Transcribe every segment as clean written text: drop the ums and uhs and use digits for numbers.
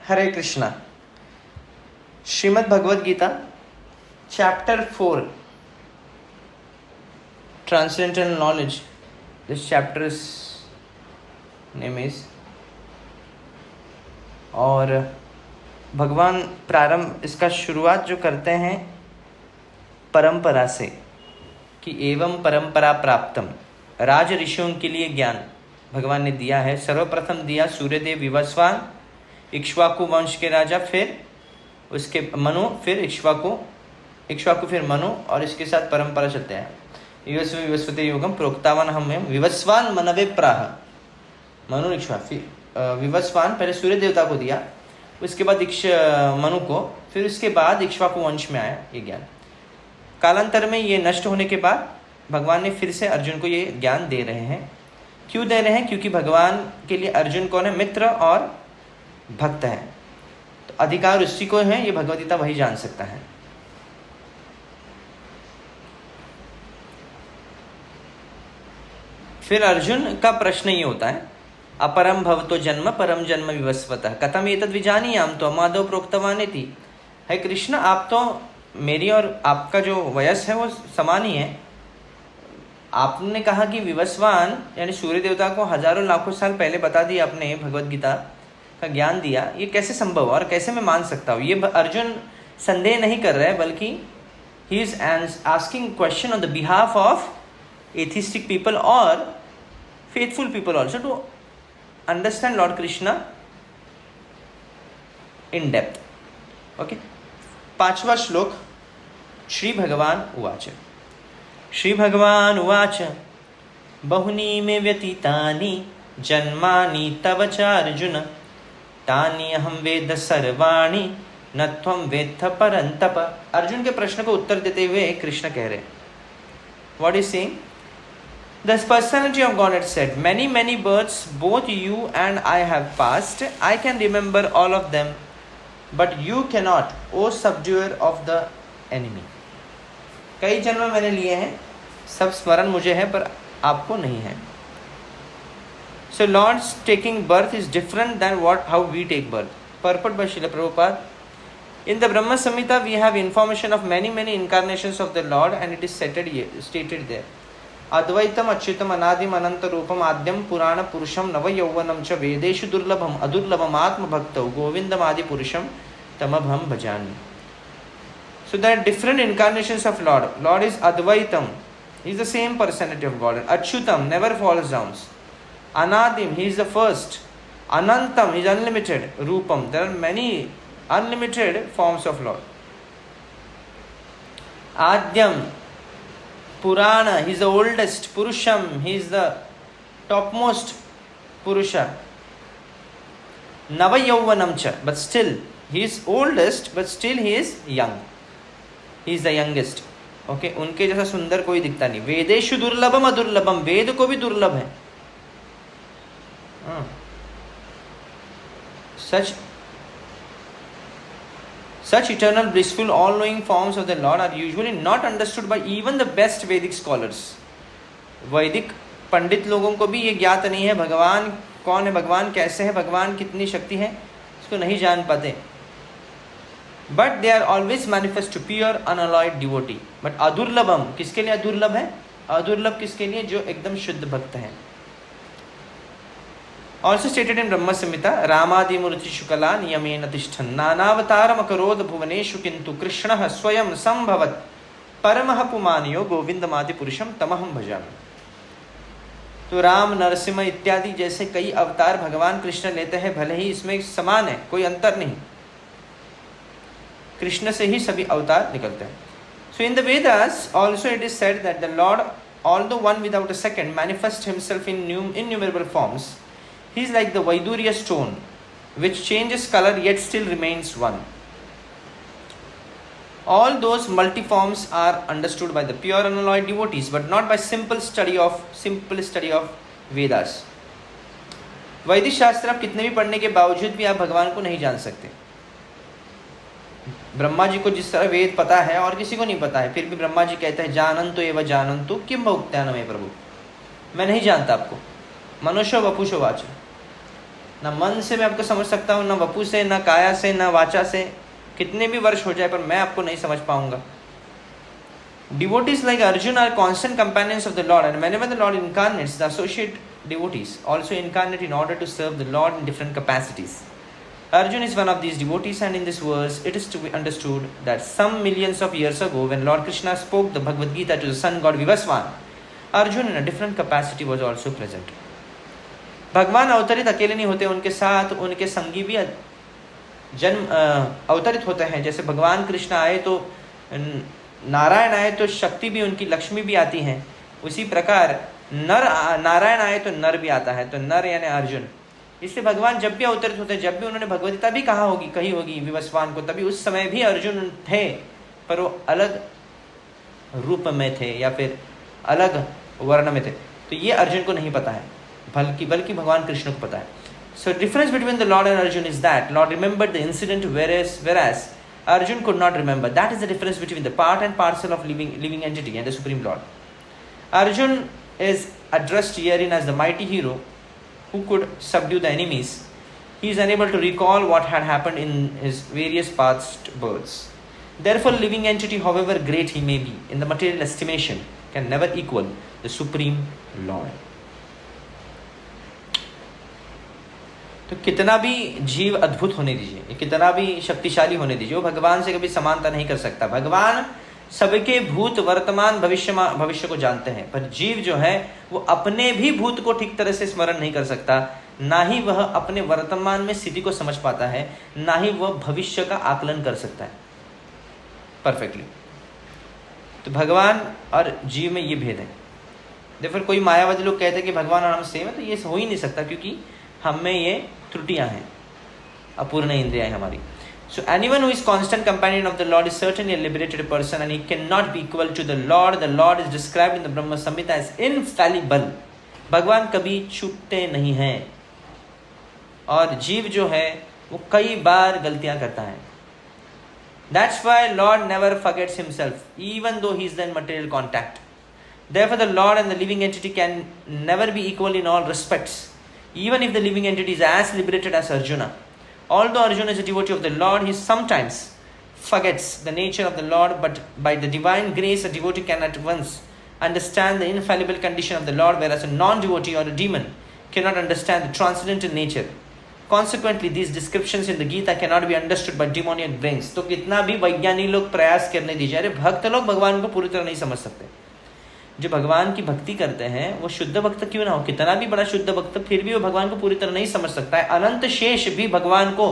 Hare Krishna. Shrimad Bhagavad Gita chapter 4 transcendental knowledge. This chapter name is, और भगवान प्रारंभ इसका शुरुआत जो करते हैं परंपरा से कि एवं परंपरा प्राप्तम, राज ऋषियों के लिए ज्ञान भगवान ने दिया है। सर्वप्रथम दिया सूर्यदेव विवस्वान, इक्ष्वाकु वंश के राजा, फिर उसके मनु, फिर इक्ष्वाकु फिर मनु, और इसके साथ परंपरा चलते हैं। विवस्वते योगम प्रोक्तावन हम विवस्वान मनवे प्राह, मनु इक्ष्वा, फिर विवस्वान पहले सूर्य देवता को दिया, उसके बाद मनु को, फिर उसके बाद इक्ष्वाकु वंश में आया ये ज्ञान। कालांतर में ये नष्ट होने के बाद भगवान ने फिर से अर्जुन को ये ज्ञान दे रहे हैं। क्यों दे रहे हैं? क्योंकि भगवान के लिए अर्जुन कौन है? मित्र और भक्त है। तो अधिकार उसी को है, ये भगवद गीता वही जान सकता है। फिर अर्जुन का प्रश्न ये होता है, अपरम भवतो जन्म परम जन्म विवस्वतः कथम एतद् विजानीयाम तो माधव प्रोक्तवानिति। है कृष्ण, आप तो मेरी और आपका जो वयस है वो समान ही है। आपने कहा कि विवस्वान यानी सूर्य देवता को हजारों लाखों साल पहले बता दिया आपने, भगवद गीता का ज्ञान दिया, ये कैसे संभव और कैसे मैं मान सकता हूँ? ये अर्जुन संदेह नहीं कर रहा है, बल्कि he is asking question on the behalf of atheistic people और faithful people also to understand lord Krishna in depth. Okay, 5वां श्लोक। श्री भगवान उवाच, श्री भगवान उवाच, बहुनी मे व्यतीतानि जन्मानि तव च अर्जुन, तानि अहं वेद सर्वाणि न त्वं वेत्थ परन्तप। अर्जुन के प्रश्न को उत्तर देते हुए कृष्ण कह रहे, what is saying? The personality of God had said, many births both you and I have passed. I can remember all of them, but you cannot, O subduer of the enemy. कई जन्म मैंने लिए हैं, सब स्मरण मुझे है, पर आपको नहीं है। So Lord's taking birth is different than how we take birth. Purport by Srila Prabhupada. In the Brahma Samhita we have information of many incarnations of the Lord, and it is stated there. अद्वैतम Achyutam अनादिम अनंत रूपम आद्यम पुराण पुरुषम नव यौवनम च वेदेषु दुर्लभम अदुर्लभम आत्म भक्तौ गोविंदम आदि पुरुषम तमभम भजामि. So there are different incarnations of Lord. Lord is Advaitam, he is the same personality of God. Achyutam, never falls down. Anadim, he is the first. Anantam, he is unlimited. Rupam, there are many unlimited forms of Lord. Adyam, Purana, he is the oldest. Purusham, he is the topmost Purusha. Nava Yauvanam cha, but still he is oldest, but still he is young. He is the youngest. Okay, उनके जैसा सुंदर कोई दिखता नहीं. वेदेषु दुर्लभम अदुर्लभम, वेद को भी दुर्लभ है. Such eternal, blissful, all-knowing forms of the Lord are usually not understood by even the best Vedic scholars. वैदिक पंडित लोगों को भी ये ज्ञात नहीं है भगवान कौन है, भगवान कैसे है, भगवान कितनी शक्ति है, इसको नहीं जान पाते. But they are always manifest to pure, unalloyed devotee. But अदुर्लभम, किसके लिए अदुर्लभ है? अदुर्लभ किसके लिए? जो एकदम शुद्ध भक्त है. Also stated in Brahma Samhita, Ramadi Murti Shukala Niyamena Tishtan Nanavataram Akarodha Bhuvaneshu Kintu Krishnah Swayam Sambhavat Paramaha Pumaniyo Govindamadi Purusham Tamaham Bhajami. तो राम, नरसिंह इत्यादि जैसे कई अवतार भगवान कृष्ण लेते हैं, भले ही इसमें समान है, कोई अंतर नहीं, कृष्ण से ही सभी अवतार निकलते हैं. So in the Vedas also it is said that the Lord, although one without a second, manifests himself in innumerable forms. He is like the Vaidurya stone, which changes color yet still remains one. All those multiforms are understood by the pure unalloyed devotees, but not by simple study of Vedas. वैदिक शास्त्र आप कितने भी पढ़ने के बावजूद भी आप भगवान को नहीं जान सकते. ब्रह्मा जी को जिस तरह वेद पता है और किसी को नहीं पता है, फिर भी ब्रह्मा जी कहते हैं जानन्तु एव जानन्तु किम भुक्त्यान मे प्रभु, मैं नहीं जानता आपको. मनुष्य वपुषो वाच, ना मन से मैं आपको समझ सकता हूँ, ना वपु से, ना काया से, ना वाचा से, कितने भी वर्ष हो जाए पर मैं आपको नहीं समझ पाऊंगा। Devotees like Arjuna are constant companions of the Lord, and whenever the Lord incarnates, the associate devotees also incarnate in order to serve the Lord in different capacities. Arjuna is one of these devotees, and in this verse it is to be understood that some millions of years ago, when Lord Krishna spoke the Bhagavad Gita to the sun god Vivaswan, Arjuna in a different capacity was also present. भगवान अवतरित अकेले नहीं होते, उनके साथ उनके संगी भी जन्म अवतरित होते हैं। जैसे भगवान कृष्ण आए तो नारायण आए तो शक्ति भी उनकी, लक्ष्मी भी आती हैं। उसी प्रकार नारायण आए तो नर भी आता है, तो नर यानी अर्जुन। इसलिए भगवान जब भी अवतरित होते हैं, जब भी उन्होंने भगवदगीता भी कही होगी विवस्वान को, तभी उस समय भी अर्जुन थे, पर वो अलग रूप में थे या फिर अलग वर्ण में थे। तो ये अर्जुन को नहीं पता है, बल्कि भगवान कृष्ण को पता है। So difference between the Lord and Arjun is that Lord remembered the incident, whereas Arjun could not remember. That is the difference between the part and parcel of living entity and the Supreme Lord. Arjun is addressed herein as the mighty hero who could subdue the enemies. He is unable to recall what had happened in his various past births. Therefore, living entity, however great he may be in the material estimation, can never equal the Supreme Lord. तो कितना भी जीव अद्भुत होने दीजिए, कितना भी शक्तिशाली होने दीजिए, वो भगवान से कभी समानता नहीं कर सकता। भगवान सबके भूत वर्तमान भविष्य को जानते हैं, पर जीव जो है वो अपने भी भूत को ठीक तरह से स्मरण नहीं कर सकता, ना ही वह अपने वर्तमान में स्थिति को समझ पाता है, ना ही वह भविष्य का आकलन कर सकता है परफेक्टली। तो भगवान और जीव में ये भेद है। देखो कोई मायावादी लोग कहते हैं कि भगवान और हम सेम है, तो ये हो ही नहीं सकता, क्योंकि हम में ये त्रुटियां हैं, अपूर्ण इंद्रियां हमारी। So anyone who is constant companion of the Lord is certainly a liberated person, and he cannot be equal to the Lord. The Lord is described in the Brahma Samhita as infallible. भगवान कभी चूकते नहीं हैं, और जीव जो है वो कई बार गलतियां करता है। That's why Lord never forgets himself, even though he is in material contact. Therefore, the Lord and the living entity can never be equal in all respects, even if the living entity is as liberated as Arjuna. Although Arjuna is a devotee of the Lord, he sometimes forgets the nature of the Lord, but by the divine grace, a devotee can at once understand the infallible condition of the Lord, whereas a non-devotee or a demon cannot understand the transcendental nature. Consequently, these descriptions in the Gita cannot be understood by demoniac brains. तो कितना भी वैज्ञानिक लोग प्रयास करने दीजिए, अरे भक्त लोग भगवान को पूरी तरह नहीं समझ सकते। जो भगवान की भक्ति करते हैं वो शुद्ध भक्त क्यों ना हो, कितना भी बड़ा शुद्ध भक्त, फिर भी वो भगवान को पूरी तरह नहीं समझ सकता है। अनंत शेष भी भगवान को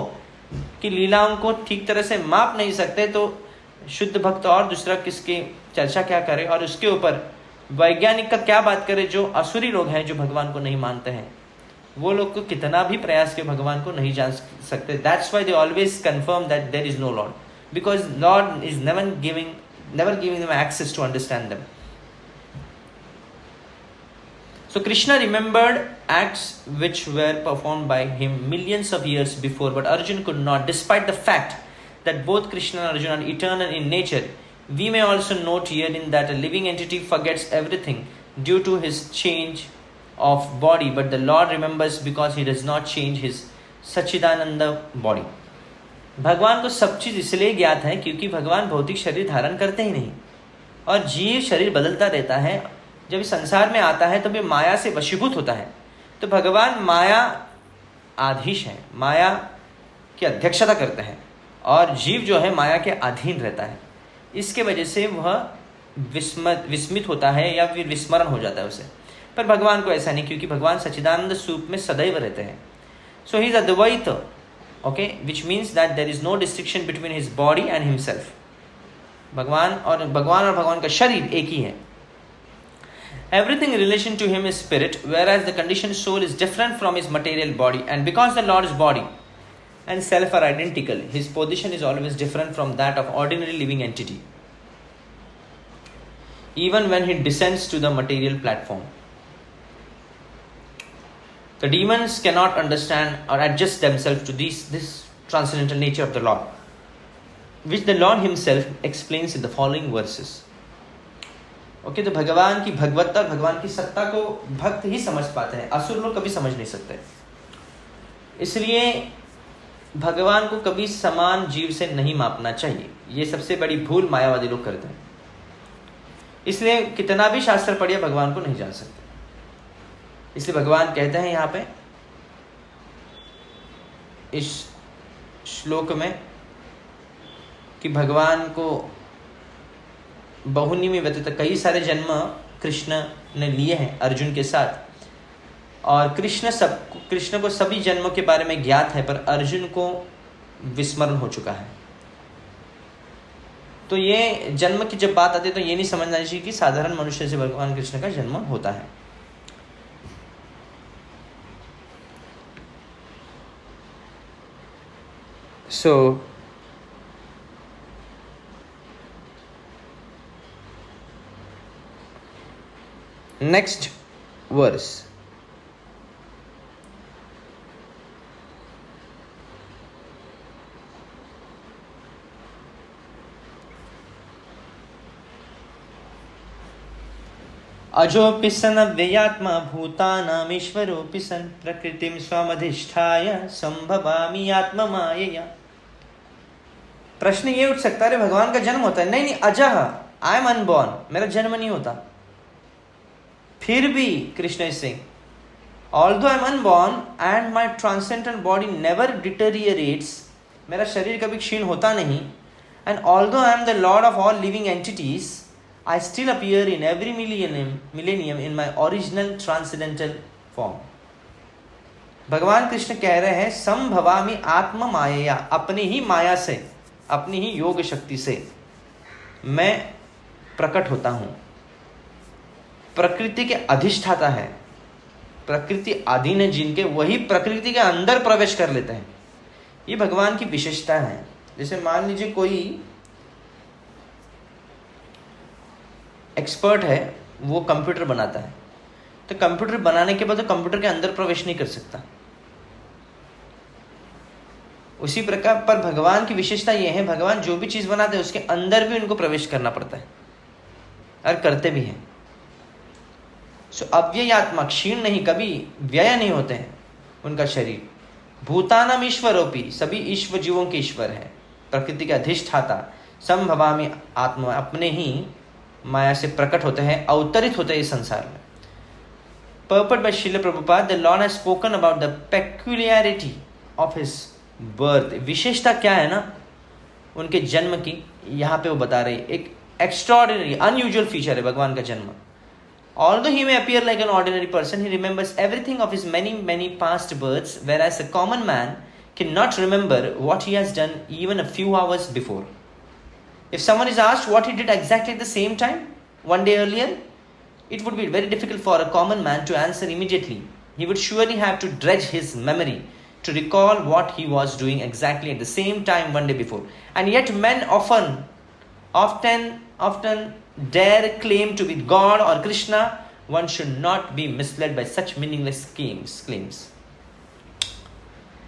की लीलाओं को ठीक तरह से माप नहीं सकते, तो शुद्ध भक्त और दूसरा किसकी चर्चा क्या करे, और उसके ऊपर वैज्ञानिक का क्या बात करे। जो असुरी लोग हैं, जो भगवान को नहीं मानते हैं, वो लोग को कितना भी प्रयास के भगवान को नहीं जान सकते। That's why they always confirm that there is no lord, because lord is never giving them access to understand them. So Krishna remembered acts which were performed by him millions of years before, but Arjuna could not. Despite the fact that both Krishna and Arjuna are eternal in nature, we may also note herein that a living entity forgets everything due to his change of body, but the Lord remembers because he does not change his Sachidananda body. भगवान को सब चीज़ इसलिए ज्ञात है क्योंकि भगवान भौतिक शरीर धारण करते ही नहीं, और जीव शरीर बदलता रहता है। जब इस संसार में आता है तब ये माया से वशीभूत होता है। तो भगवान माया आधीश है, माया की अध्यक्षता करते हैं, और जीव जो है माया के अधीन रहता है। इसके वजह से वह विस्मित होता है या फिर विस्मरण हो जाता है उसे। पर भगवान को ऐसा नहीं, क्योंकि भगवान सच्चिदानंद स्वरूप में सदैव रहते हैं। So he is Advaita, okay, which means that there is no distinction between his body and himself. भगवान और भगवान का शरीर एक ही है। Everything in relation to him is spirit, whereas the conditioned soul is different from his material body. And because the Lord's body and self are identical, his position is always different from that of ordinary living entity, even when he descends to the material platform. The demons cannot understand or adjust themselves to this transcendental nature of the Lord, which the Lord himself explains in the following verses. Okay, तो भगवान की भगवत्ता और भगवान की सत्ता को भक्त ही समझ पाते हैं, असुर लोग कभी समझ नहीं सकते। इसलिए भगवान को कभी समान जीव से नहीं मापना चाहिए। ये सबसे बड़ी भूल मायावादी लोग करते हैं। इसलिए कितना भी शास्त्र पढ़िए भगवान को नहीं जान सकते। इसलिए भगवान कहते हैं यहाँ पे इस श्लोक में कि भगवान को बहुनी में व्यतीत, कई सारे जन्म कृष्ण ने लिए हैं अर्जुन के साथ, और कृष्ण को सभी जन्मों के बारे में ज्ञात है, पर अर्जुन को विस्मरण हो चुका है। तो ये जन्म की जब बात आती है तो ये नहीं समझना चाहिए कि साधारण मनुष्य से भगवान कृष्ण का जन्म होता है। So next verse. अजोऽपि सन् अव्ययात्मा भूतानामीश्वरोऽपि सन् प्रकृतिं स्वमधिष्ठाय संभवामि आत्ममायया। प्रश्न ये उठ सकता है, भगवान का जन्म होता है? नहीं, अजः, आई एम अनबॉर्न, मेरा जन्म नहीं होता। फिर भी Krishna is saying, although I am unborn and my transcendental body never deteriorates, मेरा शरीर कभी क्षीण होता नहीं, and although I am the lord of all living entities, I still appear in every millennium in my original transcendental form. भगवान कृष्ण कह रहे हैं संभवामि आत्म मायया, अपनी ही माया से, अपनी ही योग शक्ति से मैं प्रकट होता हूं। प्रकृति के अधिष्ठाता है, प्रकृति अधीन है जिनके, वही प्रकृति के अंदर प्रवेश कर लेते हैं। ये भगवान की विशेषता है। जैसे मान लीजिए कोई एक्सपर्ट है, वो कंप्यूटर बनाता है, तो कंप्यूटर बनाने के बाद तो कंप्यूटर के अंदर प्रवेश नहीं कर सकता। उसी प्रकार पर भगवान की विशेषता यह है, भगवान जो भी चीज बनाते हैं उसके अंदर भी उनको प्रवेश करना पड़ता है, और करते भी हैं। सो अव्यय आत्मा, क्षीण नहीं, कभी व्यय नहीं होते हैं उनका शरीर। भूतानाम ईश्वरोपि, सभी ईश्वर जीवों के ईश्वर है, प्रकृति के अधिष्ठाता। संभवामि आत्मा, अपने ही माया से प्रकट होते हैं, अवतरित होते हैं इस संसार में। Purport by Srila Prabhupada, the Lord has spoken about the peculiarity of his birth. विशेषता क्या है ना उनके जन्म की, यहाँ पे वो बता रहे हैं। एक extraordinary, unusual feature है भगवान का जन्म। Although he may appear like an ordinary person, he remembers everything of his many past births, whereas a common man cannot remember what he has done even a few hours before. If someone is asked what he did exactly at the same time, one day earlier, it would be very difficult for a common man to answer immediately. He would surely have to dredge his memory to recall what he was doing exactly at the same time one day before. And yet men often dare claim to be God or Krishna. One should not be misled by such meaningless claims.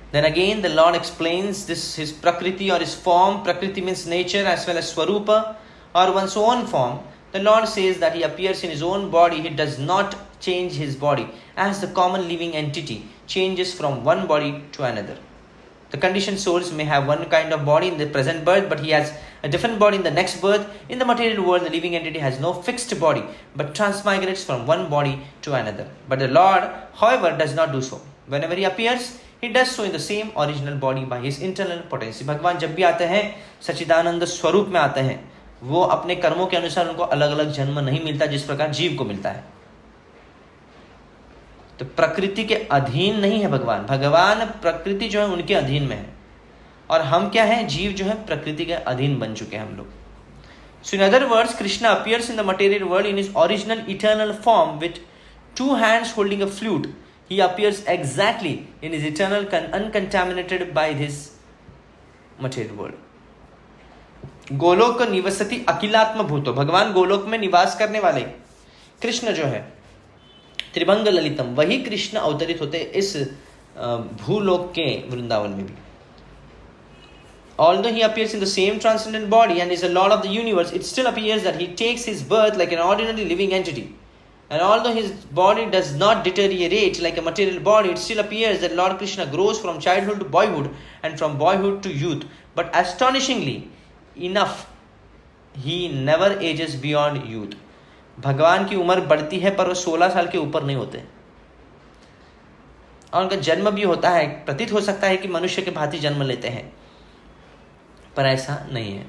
Then again the Lord explains this, his prakriti or his form. Prakriti means nature as well as swarupa or one's own form. The Lord says that he appears in his own body. He does not change his body as the common living entity changes from one body to another. The conditioned souls may have one kind of body in the present birth, but he has a different body in the next birth. In the material world, the living entity has no fixed body, but transmigrates from one body to another. But the Lord, however, does not do so. Whenever he appears, he does so in the same original body by his internal potency. भगवान जब भी आते हैं सच्चिदानंद स्वरूप में आते हैं, वो अपने कर्मों के अनुसार उनको अलग अलग जन्म नहीं मिलता जिस प्रकार जीव को मिलता है। तो प्रकृति के अधीन नहीं है भगवान। भगवान प्रकृति जो है उनके अधीन में है, और हम क्या है, जीव जो है प्रकृति के अधीन बन चुके हैं हम लोग। So in other words, Krishna appears in the material world in his original eternal form with two hands holding a flute. He appears exactly in his eternal uncontaminated by this material world. Golok निवसति अखिलात्म भूतो, भगवान गोलोक में निवास करने वाले कृष्ण जो है त्रिभंग ललितम, वही कृष्ण अवतरित होते इस भूलोक के वृंदावन में भी। Although he appears in the same transcendent body and is the Lord of the universe, it still appears that he takes his birth like an ordinary living entity. And although his body does not deteriorate like a material body, it still appears that Lord Krishna grows from childhood to boyhood and from boyhood to youth. But astonishingly enough, he never ages beyond youth. भगवान की उम्र बढ़ती है पर वो 16 साल के ऊपर नहीं होते, और उनका जन्म भी होता है, प्रतीत हो सकता है कि मनुष्य के भांति जन्म लेते हैं, पर ऐसा नहीं है.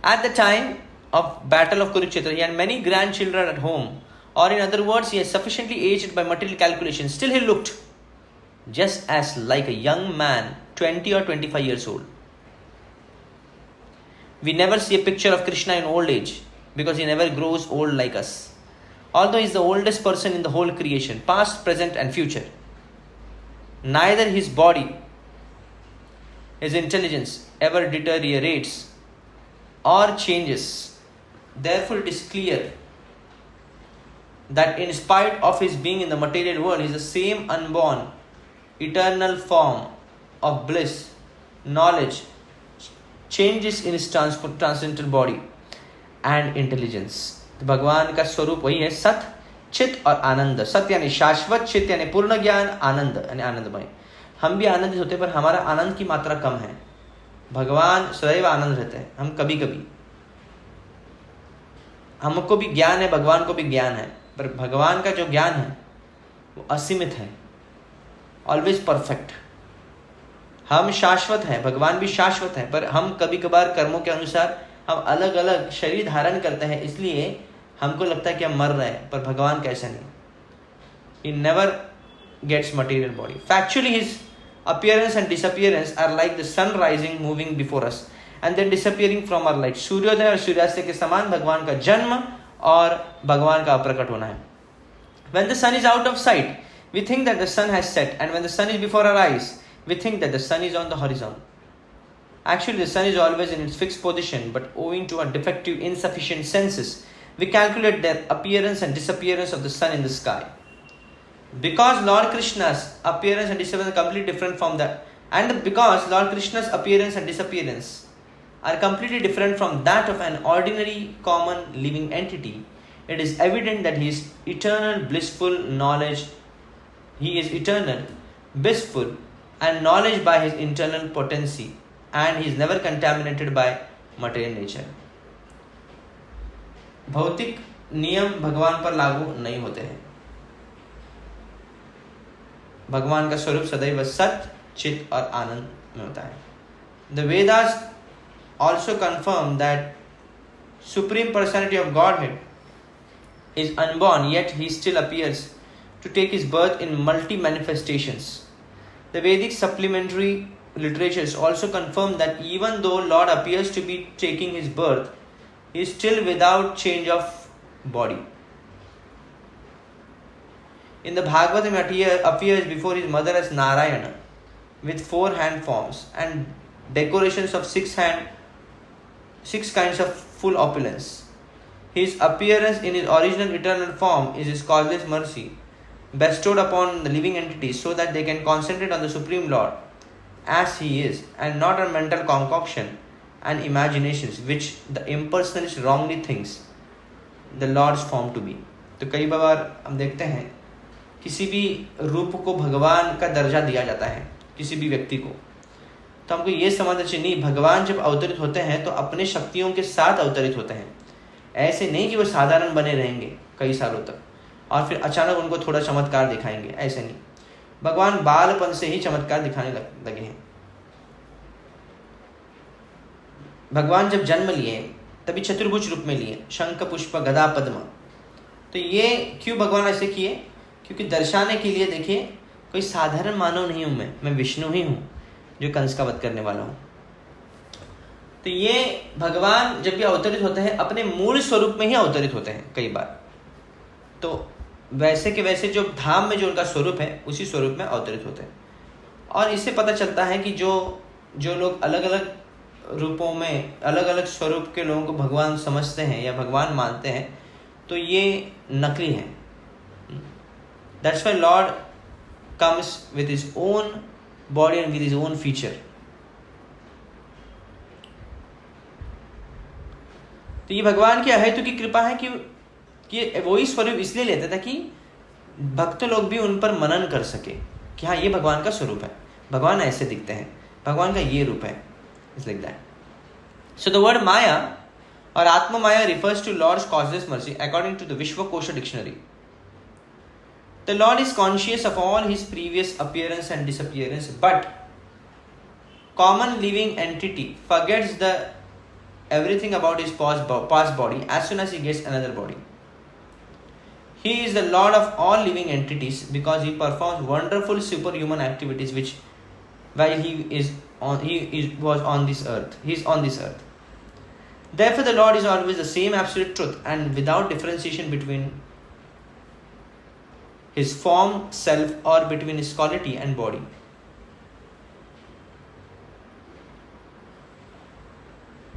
At the time of Battle of Kurukshetra, he had many grandchildren at home, or in other words, he is sufficiently aged by material calculation. Still, he looked just as like a young man, 20 or 25 years old. We never see a picture of Krishna in old age because he never grows old like us. Although he is the oldest person in the whole creation, past, present, and future, neither his body, his intelligence ever deteriorates or changes. Therefore, it is clear that in spite of his being in the material world, he is the same unborn, eternal form of bliss, knowledge, changes in his transcendental body and intelligence. तो भगवान का स्वरूप वही है, सत, चित और आनंद. सत्य यानी शाश्वत, चित यानी पूर्ण ज्ञान, आनंद यानी आनंदमय. हम भी आनंदित होते हैं पर हमारा आनंद की मात्रा कम है. भगवान सदैव आनंद रहते हैं, हम कभी कभी, हमको भी ज्ञान है, भगवान को भी ज्ञान है, पर भगवान का जो ज्ञान है वो असीमित है, ऑलवेज परफेक्ट. हम शाश्वत हैं, भगवान भी शाश्वत है, पर हम कभी कभार कर्मों के अनुसार हम अलग अलग शरीर धारण करते हैं, इसलिए हमको लगता है कि हम मर रहे हैं, पर भगवान कैसा नहीं. He never gets material body. Factually, his appearance and disappearance are like the sun rising, moving before us, and then disappearing from our light. सूर्योदय और सूर्यास्त के समान भगवान का जन्म और भगवान का अप्रकट होना है. When the sun is out of sight, we think that the sun has set, and when the sun is before our eyes, we think that the sun is on the horizon. Actually, the sun is always in its fixed position, but owing to our defective, insufficient senses, we calculate the appearance and disappearance of the sun in the sky. Because Lord Krishna's appearance and disappearance are completely different from that, and because Lord Krishna's appearance and disappearance are completely different from that of an ordinary, common, living entity, it is evident that he is eternal, blissful knowledge. He is eternal, blissful, and knowledge by his internal potency, and he is never contaminated by material nature. भौतिक नियम भगवान पर लागू नहीं होते हैं. भगवान का स्वरूप सदैव सत्य, चित और आनंद में होता है. The Vedas also confirm that Supreme Personality of Godhead is unborn, yet he still appears to take his birth in multi-manifestations. The Vedic supplementary literatures also confirm that even though Lord appears to be taking his birth, he is still without change of body. In the Bhagavatam, he appears before his mother as Narayana with 4 hand forms and decorations of 6 kinds of full opulence. His appearance in his original eternal form is his causeless mercy bestowed upon the living entities so that they can concentrate on the Supreme Lord as he is and not on mental concoction and imaginations which the impersonalist wrongly thinks the Lord's form to be. तो कई बार हम देखते हैं किसी भी रूप को भगवान का दर्जा दिया जाता है किसी भी व्यक्ति को, तो हमको ये समझना चाहिए नहीं, भगवान जब अवतरित होते हैं तो अपने शक्तियों के साथ अवतरित होते हैं. ऐसे नहीं कि वो साधारण बने रहेंगे कई सालों तक और फिर अचानक उनको थोड़ा चमत्कार दिखाएंगे, ऐसे नहीं. भगवान बालपन से ही चमत्कार दिखाने लगे हैं. भगवान जब जन्म लिए तभी चतुर्भुज रूप में लिए, शंख पुष्प गदा पद्म. तो ये क्यों भगवान ऐसे किए? क्योंकि दर्शाने के लिए, देखिए कोई साधारण मानव नहीं हूं मैं विष्णु ही हूं जो कंस का वध करने वाला हूं. तो ये भगवान जब भी अवतरित होते हैं अपने मूल स्वरूप में ही अवतरित होते हैं कई बार. तो वैसे के वैसे जो धाम में जो उनका स्वरूप है उसी स्वरूप में अवतरित होते हैं. और इससे पता चलता है कि जो लोग अलग अलग रूपों में अलग अलग स्वरूप के लोगों को भगवान समझते हैं या भगवान मानते हैं तो ये नकली हैं. That's why Lord comes with his own body and with his own feature. तो ये भगवान की अहेतु की कृपा है कि वही स्वरूप इसलिए लेते थे कि भक्त लोग भी उन पर मनन कर सके कि हाँ ये भगवान का स्वरूप है, भगवान ऐसे दिखते हैं, भगवान का ये रूप है, it's like that. So the word maya और आत्मा माया refers to Lord's causeless mercy according to the Vishwakosha dictionary. The Lord is conscious of all his previous appearance and disappearance, but common living entity forgets everything about his past body as soon as he gets another body. He is the Lord of all living entities because he performs wonderful superhuman activities which while he was on this earth. He is on this earth. Therefore, the Lord is always the same absolute truth and without differentiation between his form, self, or between his quality and body.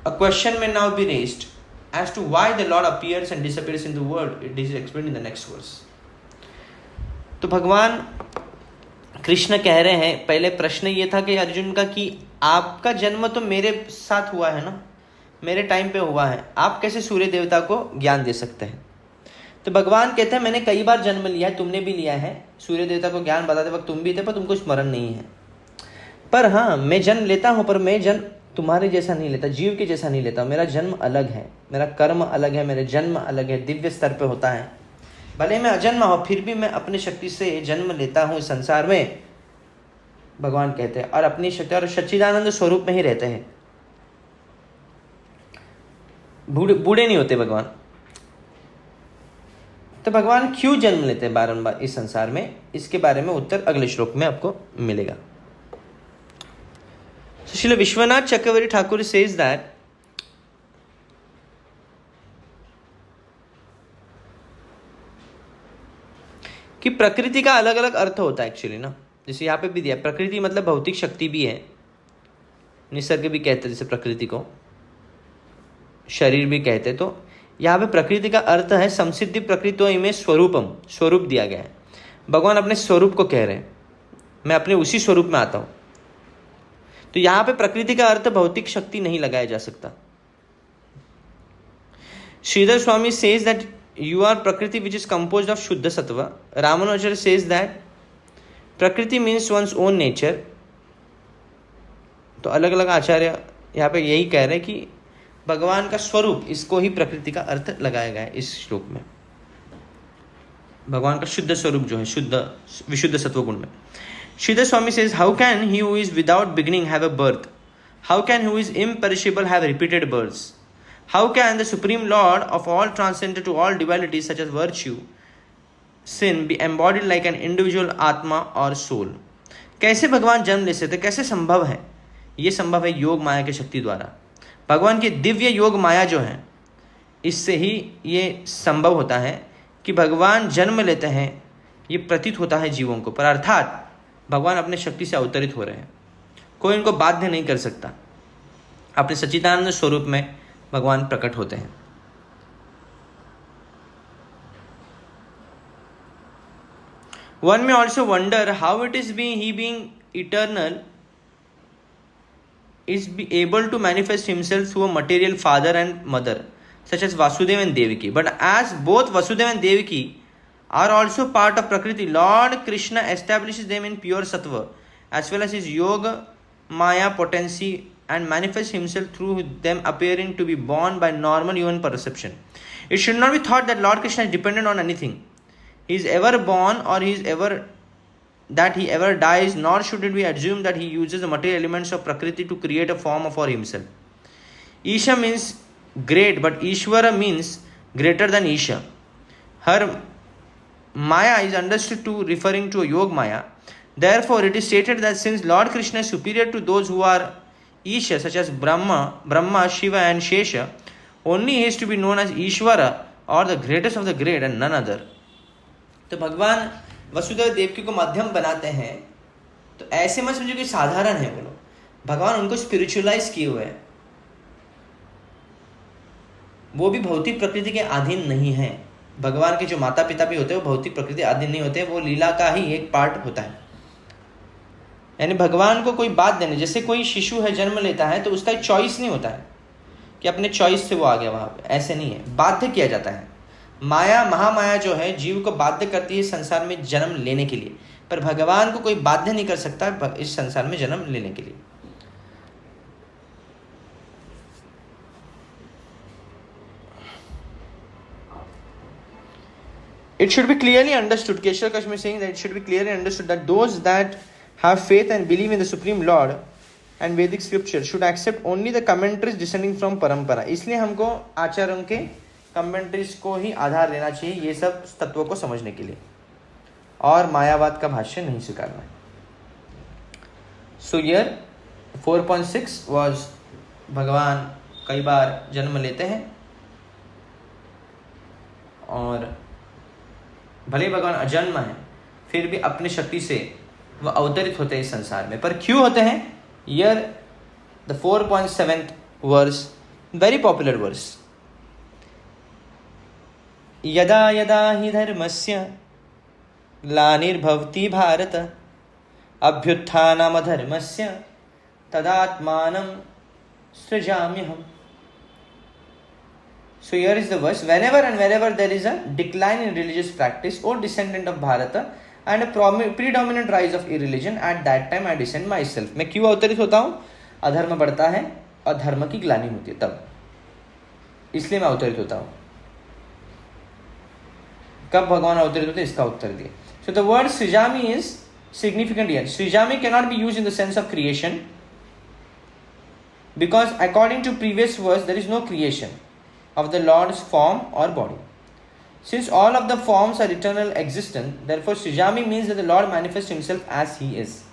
A question may now be raised as to why the Lord appears and disappears in the world. It is explained in the next verse. तो भगवान कृष्ण कह रहे हैं, पहले प्रश्न ये था कि अर्जुन का कि आपका जन्म तो मेरे साथ हुआ है ना, मेरे टाइम पे हुआ है, आप कैसे सूर्य देवता को ज्ञान दे सकते हैं? तो भगवान कहते हैं मैंने कई बार जन्म लिया है, तुमने भी लिया है, सूर्य देवता को ज्ञान बताते वक्त तुम भी थे, पर तुमको स्मरण नहीं है। पर हाँ, मैं जन्म लेता हूँ, पर मैं जन्म तुम्हारे जैसा नहीं लेता, जीव के जैसा नहीं लेता। मेरा जन्म अलग है, मेरा कर्म अलग है, मेरे जन्म अलग है, दिव्य स्तर पे होता है। भले मैं अजन्मा हो फिर भी मैं अपनी शक्ति से जन्म लेता हूँ संसार में, भगवान कहते हैं, और अपनी शक्ति और सच्चिदानंद स्वरूप में ही रहते हैं, बूढ़े नहीं होते भगवान। तो भगवान क्यों जन्म लेते हैं बारंबार इस संसार में, इसके बारे में उत्तर अगले श्लोक में आपको मिलेगा। So Srila Vishwanath Chakravarti Thakur says that कि प्रकृति का अलग अलग अर्थ होता है एक्चुअली ना, जैसे यहाँ पे भी दिया, प्रकृति मतलब भौतिक शक्ति भी है, निसर्ग भी कहते हैं, जैसे प्रकृति को शरीर भी कहते हैं। तो यहाँ पे प्रकृति का अर्थ है समसिद्धि प्रकृतो में स्वरूपम, स्वरूप दिया गया है। भगवान अपने स्वरूप को कह रहे हैं, मैं अपने उसी स्वरूप में आता हूँ। तो यहाँ पे प्रकृति का अर्थ भौतिक शक्ति नहीं लगाया जा सकता। Shridhar Swami says that you are प्रकृति विच इज कंपोज्ड ऑफ शुद्ध सत्व। रामानुजर सेज दैट प्रकृति मीन्स वंस ओन नेचर। तो अलग अलग आचार्य यहाँ पे यही कह रहे हैं कि भगवान का स्वरूप, इसको ही प्रकृति का अर्थ लगाया गया है इस श्लोक में। भगवान का शुद्ध स्वरूप जो है, शुद्ध विशुद्ध सत्व गुण में। Sridhar Swami says, how can he who is without beginning have a birth? How can he who is imperishable have repeated births? How can the Supreme Lord of all transcendent to all dualities such as virtue, sin be embodied like an individual आत्मा और soul? कैसे भगवान जन्म ले सकते, कैसे संभव है? ये संभव है योग माया की शक्ति द्वारा। भगवान की दिव्य योग माया जो है, इससे ही ये संभव होता है कि भगवान जन्म लेते हैं। ये प्रतीत होता है जीवों को, पर अर्थात भगवान अपने शक्ति से अवतरित हो रहे हैं, कोई इनको बाध्य नहीं कर सकता। अपने सच्चिदानंद स्वरूप में भगवान प्रकट होते हैं। One may also wonder how it is he being eternal is be able to manifest himself through a material father and mother such as Vasudeva and Devaki. But as both Vasudeva and Devaki are also part of Prakriti, Lord Krishna establishes them in pure sattva as well as his yoga maya potency and manifests himself through them appearing to be born by normal human perception. It should not be thought that Lord Krishna is dependent on anything. He is ever born or he ever dies, nor should it be assumed that he uses the material elements of Prakriti to create a form for himself. Isha means great, but Ishvara means greater than Isha. Her Maya is understood to referring to a Yoga Maya. Therefore, it is stated that since Lord Krishna is superior to those who are Isha, such as Brahma, Shiva and Shesha, only he is to be known as Ishvara or the greatest of the great and none other. तो भगवान वसुदेव देवकी को माध्यम बनाते हैं, तो ऐसे मत समझो कि साधारण है वो लोग, भगवान उनको स्पिरिचुअलाइज किए हुए हैं। वो भी भौतिक प्रकृति के अधीन नहीं है। भगवान के जो माता पिता भी होते हैं वो भौतिक प्रकृति अधीन नहीं होते, वो लीला का ही एक पार्ट होता है। यानी भगवान को कोई बात देने, जैसे कोई शिशु है जन्म लेता है तो उसका एक चॉइस नहीं होता है कि अपने चॉइस से वो आ गया वहां पे, ऐसे नहीं है, बाध्य किया जाता है। माया, महामाया जो है जीव को बाध्य करती है संसार में जन्म लेने के लिए, पर भगवान को कोई बाध्य नहीं कर सकता इस संसार में जन्म लेने के लिए। It should be clearly understood, Keshav Kashmir saying that it should be clearly understood that those that have faith and believe in the Supreme Lord and Vedic scripture should accept only the commentaries descending from parampara. इसलिए हमको आचार्यों के commentaries को ही आधार लेना चाहिए ये सब तत्वों को समझने के लिए, और मायावाद का भाष्य नहीं स्वीकारना है। So here 4.6 was भगवान कई बार जन्म लेते हैं, और भले भगवान अजन्म है फिर भी अपनी शक्ति से वह अवतरित होते हैं इस संसार में। पर क्यों होते हैं? Here the 4.7th verse, very popular verse, यदा यदा हि धर्मस्य ग्लानिर्भवति Bharat अभ्युत्थानमधर्मस्य तदात्मानं सृजाम्यहम्। So here is the verse, whenever and wherever there is a decline in religious practice or descendant of Bharata and a predominant rise of irreligion, at that time I descend myself. मैं क्यों अवतरित होता हूँ? अधर्म बढ़ता है और धर्म की ग्लानि होती है तब, इसलिए मैं अवतरित होता हूँ। कब भगवान अवतरित होते हैं इसका उत्तर दिए। So the word Srijami is significant here. Srijami cannot be used in the sense of creation, because according to previous verse there is no creation of the Lord's form or body. Since all of the forms are eternal existent, therefore Srijami means that the Lord manifests himself as he is.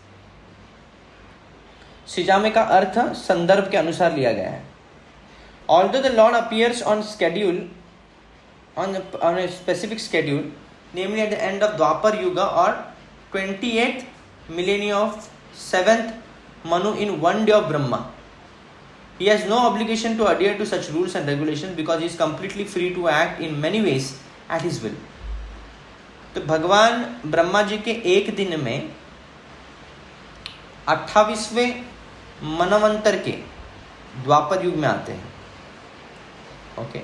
Srijami का अर्थ संदर्भ के अनुसार लिया गया है। Although the Lord appears on schedule, on a specific schedule, namely at the end of Dwapar Yuga or 28th millennium of 7th Manu in one day of Brahma, he has no obligation to adhere to such rules and regulations because he is completely free to act in many ways at his will. तो भगवान ब्रह्मा जी के एक दिन में 28वें मनवंतर के द्वापर युग में आते हैं। ओके,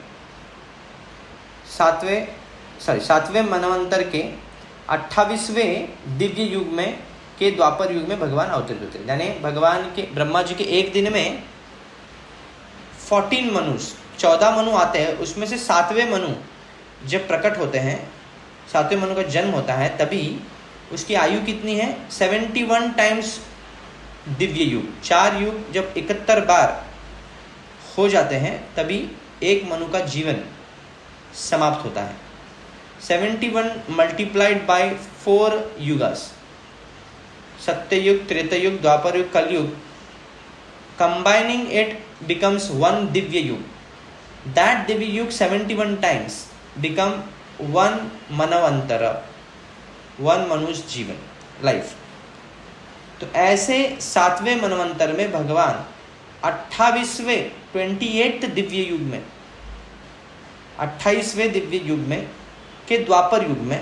सातवें मनवंतर के 28वें दिव्य युग में के द्वापर युग में भगवान अवतरित होते हैं। यानी भगवान के ब्रह्मा जी के एक दिन में 14 मनु आते हैं, उसमें से 7वें मनु जब प्रकट होते हैं, 7वें मनु का जन्म होता है, तभी उसकी आयु कितनी है? 71 टाइम्स दिव्य युग। 4 युग जब 71 बार हो जाते हैं तभी एक मनु का जीवन समाप्त होता है। 71 मल्टीप्लाइड बाय 4 युगास, सत्ययुग, त्रेतायुग, द्वापर युग, कलयुग, combining it becomes one divya yug. That divya yug 71 times become one manavantara, one मनुष्य जीवन, लाइफ। तो ऐसे 7वें मनवंतर में भगवान 28वें 28th दिव्य युग में, 28वें दिव्य युग में के द्वापर युग में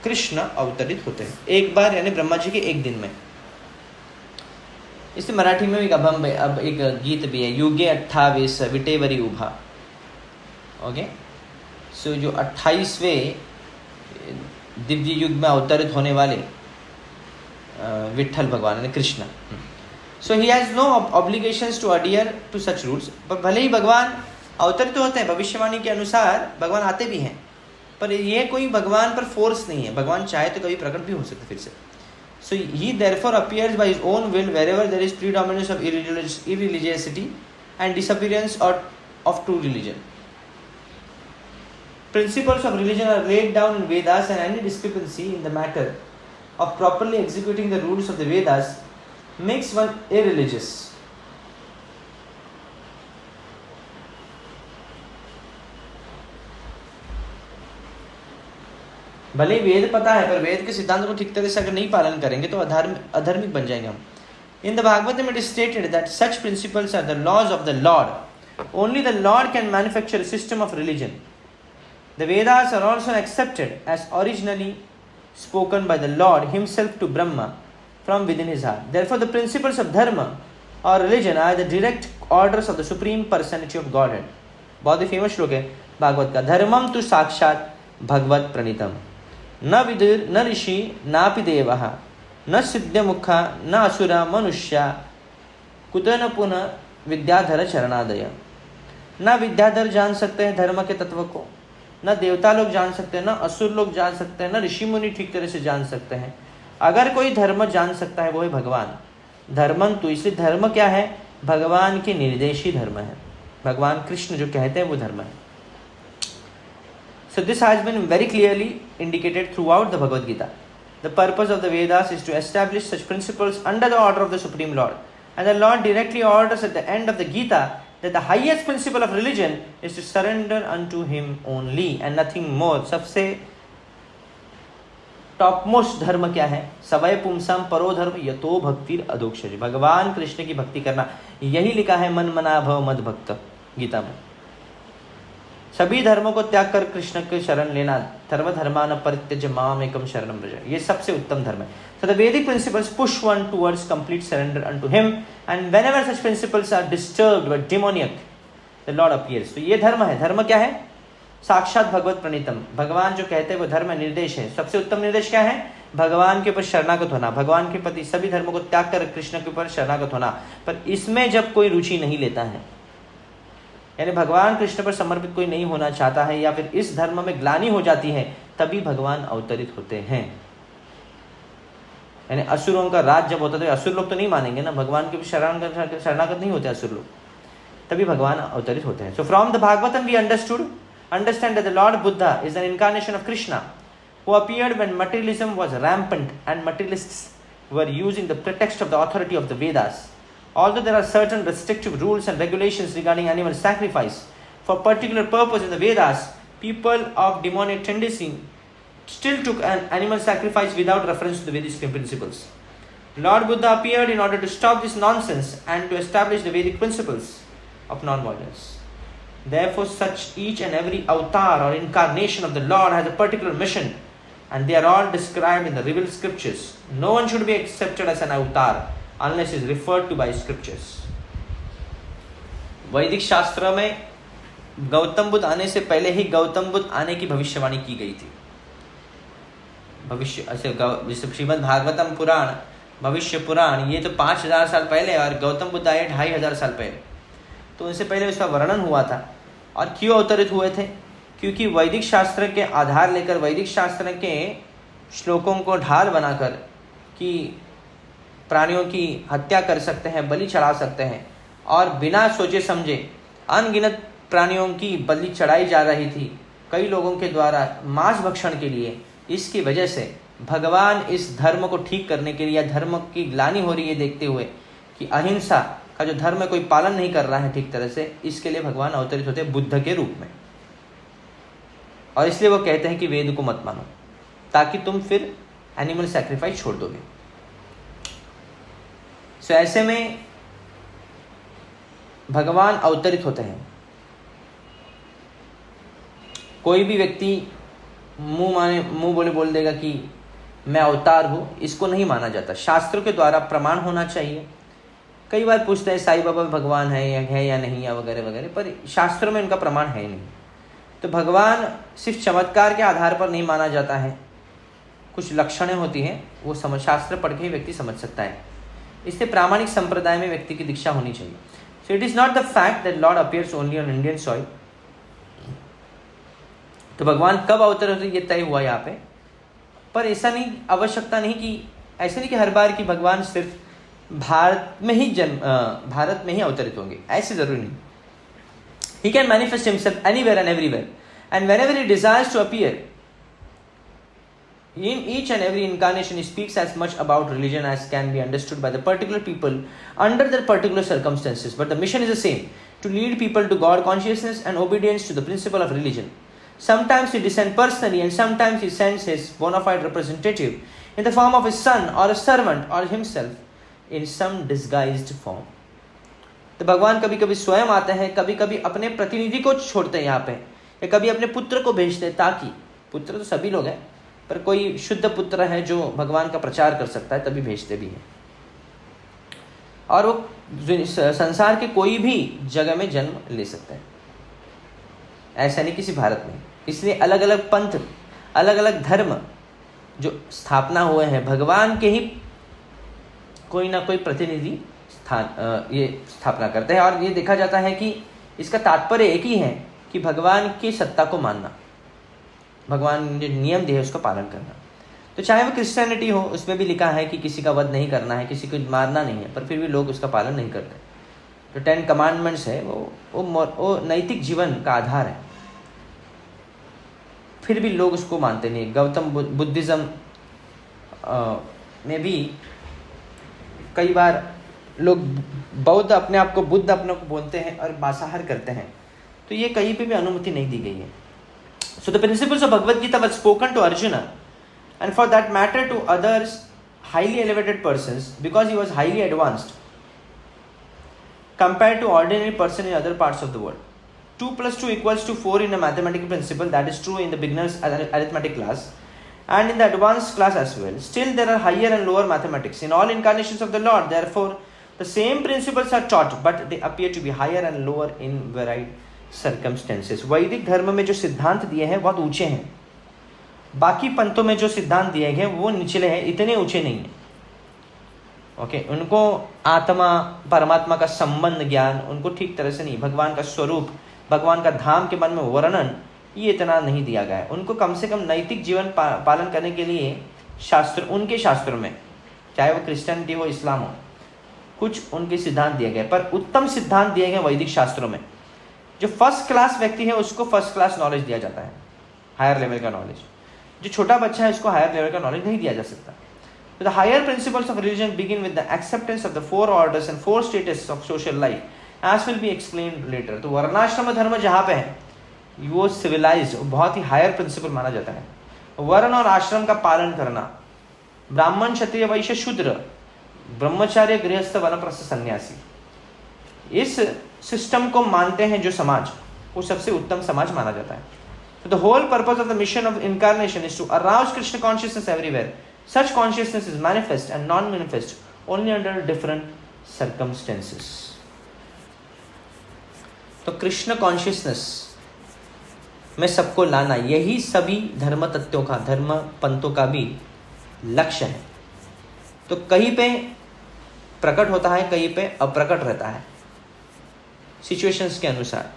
कृष्ण अवतरित होते हैं एक बार, यानी ब्रह्मा जी के एक दिन में। इससे मराठी में भी अब एक गीत भी है, युगे 28 विटेवरी उभा। ओके, सो जो 28वें दिव्य युग में अवतरित होने वाले विठ्ठल भगवान यानी Krishna, so he has no obligations to adhere to such rules. पर भले ही भगवान अवतरित होते हैं, भविष्यवाणी के अनुसार भगवान आते भी हैं, पर ये कोई भगवान पर फोर्स नहीं है। भगवान चाहे तो कभी प्रकट भी हो सकते फिर से। So he therefore appears by his own will wherever there is predominance of irreligiosity and disappearance of true religion. Principles of religion are laid down in Vedas, and any discrepancy in the matter of properly executing the rules of the Vedas makes one irreligious. भले वेद पता है पर वेद के सिद्धांतों को ठीक तरह से अगर नहीं पालन करेंगे तो अधर्मिक बन जाएंगे हम। In the Bhagavatam it is stated that such principles are the laws of the Lord. Only the Lord can manufacture a system of religion. The Vedas are also accepted as originally spoken by the Lord himself to Brahma from within his heart. Therefore the principles of dharma or religion are the direct orders of the supreme personality of Godhead. बहुत ही famous श्लोक है, भागवत का। धर्मम तु साक्षात भगवत प्रणीतम, न विदुर न ऋषि नापि देवः, न सिद्ध मुखा न असुरा मनुष्या, कुत न पुनः विद्याधर चरणादय। न विद्याधर जान सकते हैं धर्म के तत्व को, न देवता लोग जान सकते हैं, न असुर लोग जान सकते हैं, न ऋषि मुनि ठीक तरह से जान सकते हैं। अगर कोई धर्म जान सकता है वो है भगवान। धर्मन तो, इसलिए धर्म क्या है? भगवान के निर्देश ही धर्म है। भगवान कृष्ण जो कहते हैं वो धर्म है। So this has been very clearly indicated throughout the Bhagavad Gita. The purpose of the Vedas is to establish such principles under the order of the Supreme Lord. And the Lord directly orders at the end of the Gita that the highest principle of religion is to surrender unto Him only and nothing more. सबसे topmost धर्म क्या है? सवय पुंसाम परो धर्म यतो भक्तिर अधोक्षज। भगवान कृष्ण की भक्ति करना, यही लिखा है मन मना भव मद भक्त गीता में। सभी धर्मों को त्याग कर कृष्ण के शरण लेना, सर्वधर्मान परित्यज्य माम एकम शरणम व्रज, ये सबसे उत्तम धर्म है। So the Vedic principles push one towards complete surrender unto Him, and whenever such principles are disturbed by demoniac, the Lord appears. तो ये धर्म है। धर्म क्या है? साक्षात भगवत प्रणीतम, भगवान जो कहते हैं वो धर्म निर्देश है। सबसे उत्तम निर्देश क्या है? भगवान के ऊपर शरणागत होना, भगवान के प्रति सभी धर्मों को त्याग कर कृष्ण के ऊपर शरणागत होना। पर इसमें जब कोई रुचि नहीं लेता है, यानी भगवान कृष्ण पर समर्पित कोई नहीं होना चाहता है, या फिर इस धर्म में ग्लानि हो जाती है, तभी भगवान अवतरित होते हैं। यानी असुरों का राज जब होता है तो असुर लोग तो नहीं मानेंगे ना, भगवान के शरणागत नहीं होते असुर लोग, तभी भगवान अवतरित होते हैं। So from the Bhagavatam we understand that the Lord Buddha is an incarnation of Krishna who appeared when materialism was rampant and materialists were using the pretext of the authority of the Vedas. Although there are certain restrictive rules and regulations regarding animal sacrifice for particular purpose in the Vedas, people of demonic tendency still took an animal sacrifice without reference to the Vedic principles. Lord Buddha appeared in order to stop this nonsense and to establish the Vedic principles of non-violence. Therefore, such each and every avatar or incarnation of the Lord has a particular mission, and they are all described in the revealed scriptures. No one should be accepted as an avatar unless is referred to by scriptures. वैदिक शास्त्र में गौतम बुद्ध आने से पहले ही गौतम बुद्ध आने की भविष्यवाणी की गई थी। भविष्य जैसे श्रीमद् भागवतम पुराण, भविष्य पुराण, ये तो 5000 साल पहले, और गौतम बुद्ध आए 2500 साल पहले। तो उनसे पहले उसका वर्णन हुआ था। और क्यों अवतरित हुए थे? क्योंकि वैदिक शास्त्र के आधार लेकर, वैदिक शास्त्र के श्लोकों को ढाल बनाकर कि प्राणियों की हत्या कर सकते हैं, बलि चढ़ा सकते हैं, और बिना सोचे समझे अनगिनत प्राणियों की बलि चढ़ाई जा रही थी कई लोगों के द्वारा मांस भक्षण के लिए। इसकी वजह से भगवान इस धर्म को ठीक करने के लिए, या धर्म की ग्लानि हो रही है देखते हुए कि अहिंसा का जो धर्म है कोई पालन नहीं कर रहा है ठीक तरह से, इसके लिए भगवान अवतरित होते हैं बुद्ध के रूप में। और इसलिए वो कहते हैं कि वेद को मत मानो, ताकि तुम फिर एनिमल सैक्रिफाइस छोड़ दोगे। सो ऐसे में भगवान अवतरित होते हैं। कोई भी व्यक्ति मुंह बोले बोल देगा कि मैं अवतार हूं, इसको नहीं माना जाता। शास्त्रों के द्वारा प्रमाण होना चाहिए। कई बार पूछते हैं साईं बाबा भगवान है या नहीं, या वगैरह वगैरह, पर शास्त्रों में इनका प्रमाण है नहीं। तो भगवान सिर्फ चमत्कार के आधार पर नहीं माना जाता है, कुछ लक्षणें होती हैं, वो शास्त्र पढ़ के ही व्यक्ति समझ सकता है। इससे प्रामाणिक संप्रदाय में व्यक्ति की दीक्षा होनी चाहिए। So it is not the fact that Lord appears only on Indian soil. तो भगवान कब अवतरित होते ये तय हुआ यहाँ पे, पर ऐसा नहीं, आवश्यकता नहीं कि ऐसा नहीं कि हर बार कि भगवान सिर्फ भारत में ही अवतरित होंगे, ऐसे जरूरी नहीं। He can manifest himself anywhere and everywhere, and whenever he desires to appear. In each and every incarnation, he speaks as much about religion as can be understood by the particular people under their particular circumstances. But the mission is the same: to lead people to God consciousness and obedience to the principle of religion. Sometimes he descends personally, and sometimes he sends his bona fide representative in the form of his son or a servant or himself in some disguised form. तो भगवान कभी कभी स्वयं आते हैं, कभी कभी अपने प्रतिनिधि को छोड़ते हैं यहाँ पे, या कभी अपने पुत्र को भेजते हैं, ताकि पुत्र तो सभी लोग हैं, पर कोई शुद्ध पुत्र है जो भगवान का प्रचार कर सकता है, तभी भेजते भी हैं। और वो संसार के कोई भी जगह में जन्म ले सकते हैं। ऐसा नहीं किसी भारत में। इसलिए अलग अलग पंथ, अलग अलग धर्म जो स्थापना हुए हैं, भगवान के ही कोई ना कोई प्रतिनिधि ये स्थापना करते हैं। और ये देखा जाता है कि इसका तात्पर्य एक ही है कि भगवान की सत्ता को मानना, भगवान ने जो नियम दिए उसका पालन करना। तो चाहे वो क्रिश्चियनिटी हो, उसमें भी लिखा है कि किसी का वध नहीं करना है, किसी को मारना नहीं है, पर फिर भी लोग उसका पालन नहीं करते। जो 10 कमांडमेंट्स है वो नैतिक जीवन का आधार है, फिर भी लोग उसको मानते नहीं। गौतम बुद्धिज्म में भी कई बार लोग बौद्ध अपने आप को बुद्ध अपने को बोलते हैं और मांसाहार करते हैं, तो ये कहीं पे भी अनुमति नहीं दी गई है। So the principles of Bhagavad Gita were spoken to Arjuna and for that matter to others highly elevated persons because he was highly advanced compared to ordinary person in other parts of the world. 2 + 2 = 4 in a mathematical principle, that is true in the beginner's arithmetic class and in the advanced class as well. Still there are higher and lower mathematics in all incarnations of the Lord. Therefore the same principles are taught but they appear to be higher and lower in varied circumstances. वैदिक धर्म में जो सिद्धांत दिए हैं बहुत ऊंचे हैं, बाकी पंथों में जो सिद्धांत दिए गए वो निचले हैं, इतने ऊंचे नहीं हैं। ओके, उनको आत्मा परमात्मा का संबंध ज्ञान उनको ठीक तरह से नहीं, भगवान का स्वरूप, भगवान का धाम के मन में वर्णन ये इतना नहीं दिया गया है। उनको कम से कम नैतिक जीवन पालन करने के लिए शास्त्र, उनके शास्त्रों में, चाहे वो क्रिश्चियनिटी हो इस्लाम हो, कुछ उनके सिद्धांत दिए गए, पर उत्तम सिद्धांत दिए गए वैदिक शास्त्रों में। जो फर्स्ट क्लास व्यक्ति है उसको फर्स्ट क्लास नॉलेज दिया जाता है, हायर लेवल का नॉलेज। जो छोटा बच्चा है उसको हायर लेवल का नॉलेज नहीं दिया जा सकता। So the higher principles of religion begin with the acceptance of the 4 orders and 4 status of social life, as will be explained later. तो वर्णाश्रम धर्म जहाँ पे है वो सिविलाइज्ड, बहुत ही हायर प्रिंसिपल माना जाता है। वर्ण और आश्रम का पालन करना, ब्राह्मण क्षत्रिय वैश्य शूद्र, ब्रह्मचार्य गृहस्थ वानप्रस्थ सन्यासी, इस सिस्टम को मानते हैं जो समाज, वो सबसे उत्तम समाज माना जाता है। So the whole purpose of the mission of incarnation is to arouse Krishna consciousness everywhere. Such consciousness is manifest and non-manifest only under different circumstances. तो कृष्ण कॉन्शियसनेस में सबको लाना, यही सभी धर्म तत्वों का, धर्म पंथों का भी लक्ष्य है। तो कहीं पे प्रकट होता है, कहीं पे अप्रकट रहता है, सिचुएशंस के अनुसार।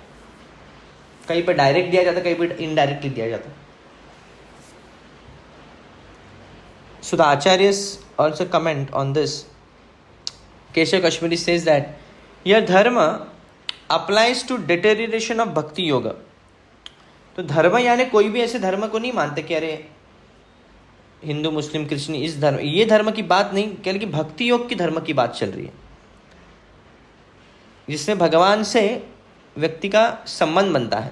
कहीं पे डायरेक्ट दिया जाता है, कहीं पे इनडायरेक्टली दिया जाता है। So the acharyas also comment on this. Keshav Kashmiri says that your dharma applies to deterioration of bhakti yoga. तो धर्म यानी कोई भी ऐसे धर्म को नहीं मानते कि अरे हिंदू मुस्लिम क्रिश्चियन इस धर्म, ये धर्म की बात नहीं, बल्कि भक्ति योग की धर्म की बात चल रही है, जिसमें भगवान से व्यक्ति का संबंध बनता है।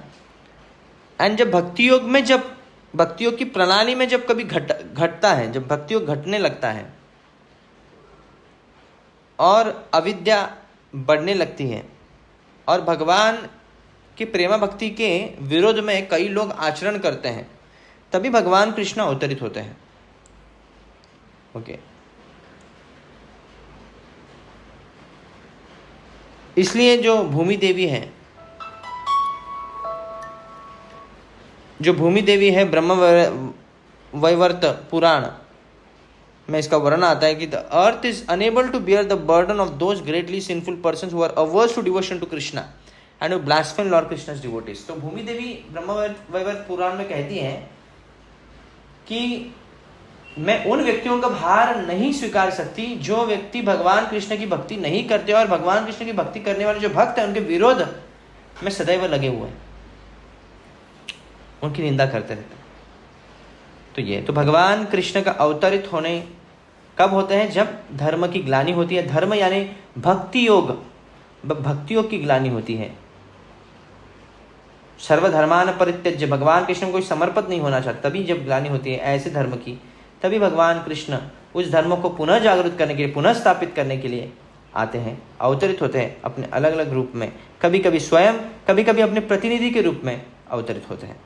एंड जब भक्ति योग में, जब भक्ति योग की प्रणाली में जब कभी घटता है, जब भक्ति योग घटने लगता है और अविद्या बढ़ने लगती है और भगवान की प्रेमा भक्ति के विरोध में कई लोग आचरण करते हैं, तभी भगवान कृष्ण अवतरित होते हैं। ओके, इसलिए जो भूमि देवी है, जो भूमि देवी है, ब्रह्म वैवर्त पुराण में इसका वर्णन आता है कि the earth is unable to bear the burden of those greatly sinful persons who are averse to devotion to Krishna and who blaspheme lord Krishna's devotees. तो भूमि देवी ब्रह्म वैवर्त पुराण में कहती हैं कि मैं उन व्यक्तियों का भार नहीं स्वीकार सकती जो व्यक्ति भगवान कृष्ण की भक्ति नहीं करते और भगवान कृष्ण की भक्ति करने वाले जो भक्त हैं उनके विरोध में सदैव लगे हुए हैं, उनकी निंदा करते रहते हैं। तो ये तो भगवान कृष्ण का अवतरित होने कब होते हैं? जब धर्म की ग्लानि होती है। धर्म यानी भक्ति योग, भक्ति योग की ग्लानि होती है। सर्वधर्मान परित्यज्य, भगवान कृष्ण को कोई समर्पित नहीं होना चाहता, तभी जब ग्लानि होती है ऐसे धर्म की, तभी भगवान कृष्ण उस धर्म को पुनः जागृत करने के लिए, पुनः स्थापित करने के लिए आते हैं, अवतरित होते हैं अपने अलग अलग रूप में, कभी कभी स्वयं, कभी कभी अपने प्रतिनिधि के रूप में अवतरित होते हैं।